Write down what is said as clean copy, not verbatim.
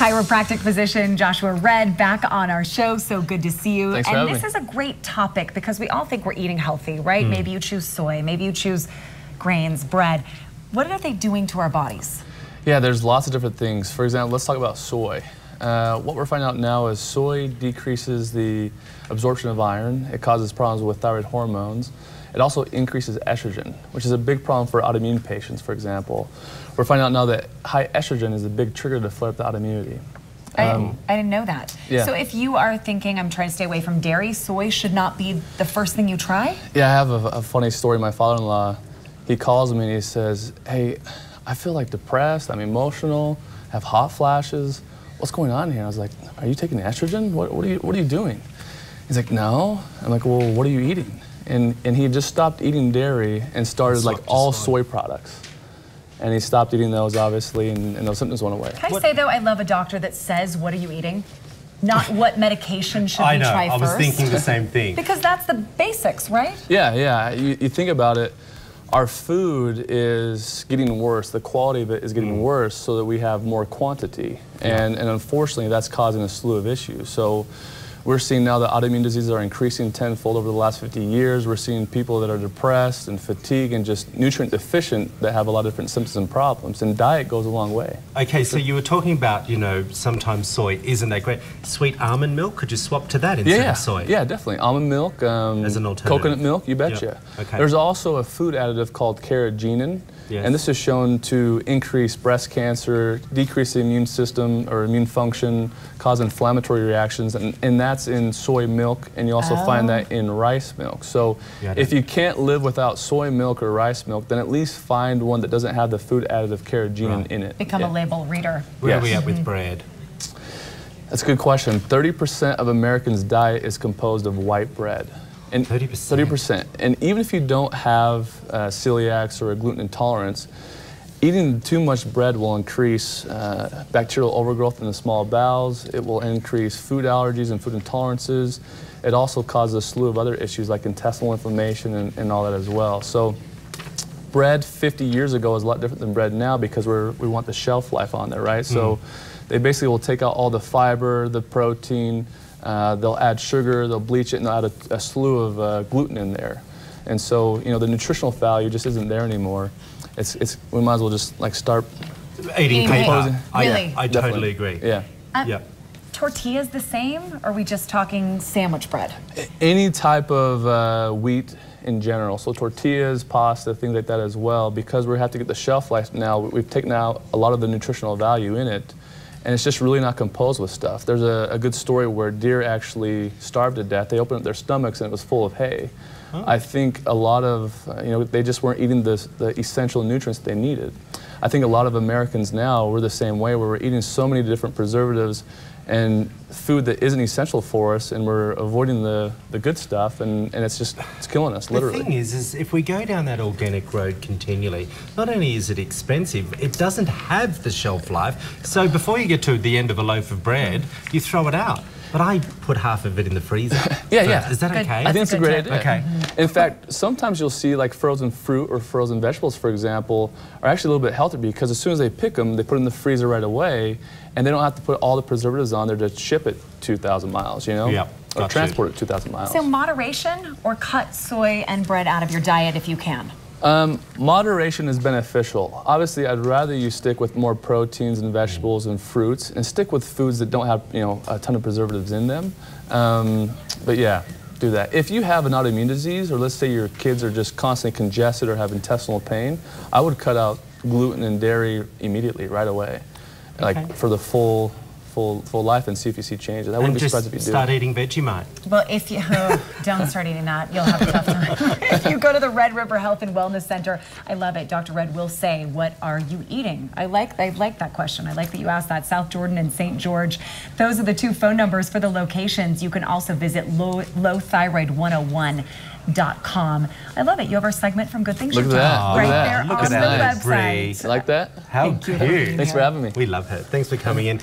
Chiropractic physician Joshua Red back on our show. So good to see you. Thanks for having me. This is a great topic because we all think we're eating healthy, right? Maybe you choose soy, maybe you choose grains, bread. What are they doing to our bodies? Yeah, there's lots of different things. For example, let's talk about soy. What we're finding out now is soy decreases the absorption of iron. It causes problems with thyroid hormones. It also increases estrogen, which is a big problem for autoimmune patients, for example. We're finding out now that high estrogen is a big trigger to flare up the autoimmunity. I didn't know that. Yeah. So if you are thinking, I'm trying to stay away from dairy, soy should not be the first thing you try? Yeah, I have a funny story. My father-in-law, he calls me and he says, hey, I feel like depressed, I'm emotional, have hot flashes. What's going on here? I was like, are you taking estrogen? What are you doing? He's like, no. I'm like, well, what are you eating? And he had just stopped eating dairy and started like all soy products. And he stopped eating those, obviously, and those symptoms went away. Can I say, though, I love a doctor that says, what are you eating? Not what medication should we try first. I was thinking the same thing. Because that's the basics, right? Yeah. You think about it, our food is getting worse. The quality of it is getting worse so that we have more quantity. And unfortunately, that's causing a slew of issues. So we're seeing now that autoimmune diseases are increasing tenfold over the last 50 years. We're seeing people that are depressed and fatigued and just nutrient deficient that have a lot of different symptoms and problems. And diet goes a long way. Okay, so you were talking about, you know, sometimes soy isn't that great. Sweet almond milk, could you swap to that instead of soy? Yeah, definitely. Almond milk, as an alternative. Coconut milk, you betcha. Yep. Okay. There's also a food additive called carrageenan. Yes. And this is shown to increase breast cancer, decrease the immune system or immune function, cause inflammatory reactions, and that's in soy milk, and you also find that in rice milk. So if you can't live without soy milk or rice milk, then at least find one that doesn't have the food additive carrageenan in it. Become a label reader. Where are we at with bread? That's a good question. 30% of Americans' diet is composed of white bread. And 30%? 30%. And even if you don't have celiacs or a gluten intolerance, eating too much bread will increase bacterial overgrowth in the small bowels. It will increase food allergies and food intolerances. It also causes a slew of other issues like intestinal inflammation and all that as well. So bread 50 years ago is a lot different than bread now because we want the shelf life on there, right? So they basically will take out all the fiber, the protein, they'll add sugar, they'll bleach it, and they'll add a slew of gluten in there. And so, you know, the nutritional value just isn't there anymore. We might as well just like start eating paper. Really? I totally agree. Yeah. Tortillas the same, or are we just talking sandwich bread? Any type of wheat in general. So tortillas, pasta, things like that as well. Because we have to get the shelf life now, we've taken out a lot of the nutritional value in it. And it's just really not composed with stuff. There's a good story where deer actually starved to death. They opened up their stomachs and it was full of hay. I think a lot of, you know, they just weren't eating the essential nutrients they needed. I think a lot of Americans now, we're the same way, where we're eating so many different preservatives and food that isn't essential for us, and we're avoiding the good stuff, and it's killing us, literally. The thing is if we go down that organic road continually, not only is it expensive, it doesn't have the shelf life. So before you get to the end of a loaf of bread, you throw it out. But I put half of it in the freezer. Yeah. Is that okay? I think it's a great idea. Okay. In fact, sometimes you'll see like frozen fruit or frozen vegetables, for example, are actually a little bit healthier because as soon as they pick them, they put them in the freezer right away, and they don't have to put all the preservatives on there to ship it 2,000 miles, you know? Yeah. Or transport it 2,000 miles. So moderation, or cut soy and bread out of your diet if you can? Moderation is beneficial. Obviously, I'd rather you stick with more proteins and vegetables and fruits, and stick with foods that don't have, you know, a ton of preservatives in them. But yeah, do that. If you have an autoimmune disease, or let's say your kids are just constantly congested or have intestinal pain, I would cut out gluten and dairy immediately, right away, like for the full life, and see if you see changes. I wouldn't be surprised if you do. Start eating Vegemite. Well, if you don't start eating that, you'll have a tough time. If you go to the RedRiver Health and Wellness Center, I love it. Dr. Red will say, "What are you eating?" I like that question. I like that you asked that. South Jordan and St. George. Those are the two phone numbers for the locations. You can also visit lowthyroid101.com. I love it. You have our segment from Good Things Look You've at Done that. right there Look on at the that. website. You like that? How Thank you. cute. Thanks for having me. We love her. Thanks for coming in.